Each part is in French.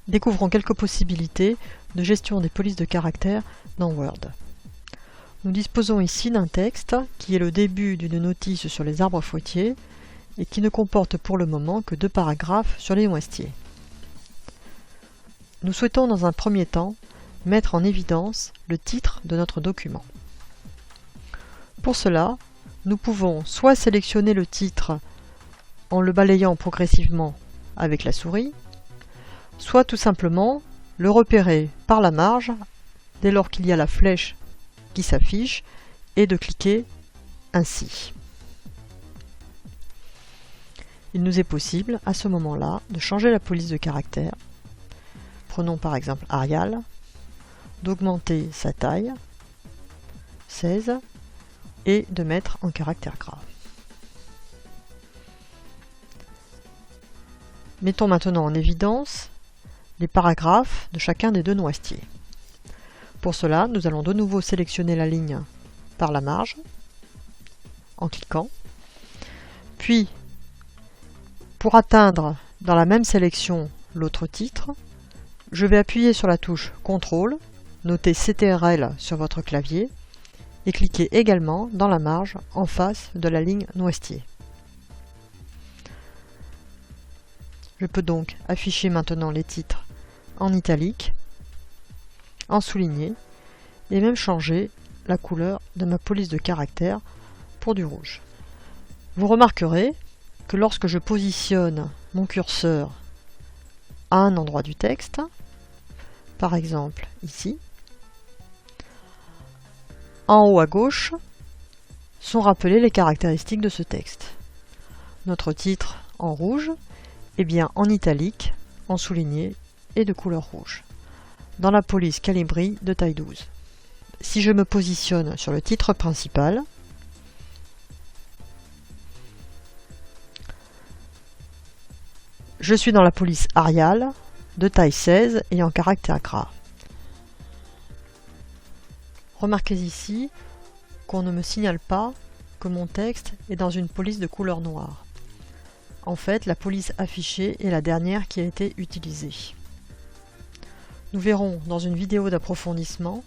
découvrons quelques possibilités de gestion des polices de caractères dans Word. Nous disposons ici d'un texte qui est le début d'une notice sur les arbres fruitiers et qui ne comporte pour le moment que 2 paragraphes sur les noisetiers. Nous souhaitons dans un premier temps mettre en évidence le titre de notre document. Pour cela, nous pouvons soit sélectionner le titre en le balayant progressivement avec la souris, soit tout simplement le repérer par la marge dès lors qu'il y a la flèche qui s'affiche et de cliquer ainsi. Il nous est possible à ce moment-là de changer la police de caractère. Prenons par exemple Arial, d'augmenter sa taille, 16, et de mettre en caractère gras. Mettons maintenant en évidence les paragraphes de chacun des 2 noisetiers. Pour cela, nous allons de nouveau sélectionner la ligne par la marge, en cliquant. Puis, pour atteindre dans la même sélection l'autre titre, je vais appuyer sur la touche CTRL, noter CTRL sur votre clavier, et cliquer également dans la marge en face de la ligne noisetier. Je peux donc afficher maintenant les titres en italique, en souligné, et même changer la couleur de ma police de caractère pour du rouge. Vous remarquerez que lorsque je positionne mon curseur à un endroit du texte, par exemple ici, en haut à gauche sont rappelées les caractéristiques de ce texte. Notre titre en rouge est bien en italique, en souligné et de couleur rouge, dans la police Calibri de taille 12. Si je me positionne sur le titre principal, je suis dans la police Arial de taille 16 et en caractère gras. Remarquez ici qu'on ne me signale pas que mon texte est dans une police de couleur noire. En fait, la police affichée est la dernière qui a été utilisée. Nous verrons dans une vidéo d'approfondissement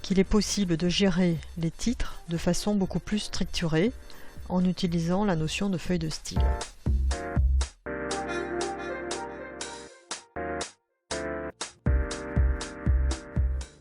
qu'il est possible de gérer les titres de façon beaucoup plus structurée en utilisant la notion de feuille de style.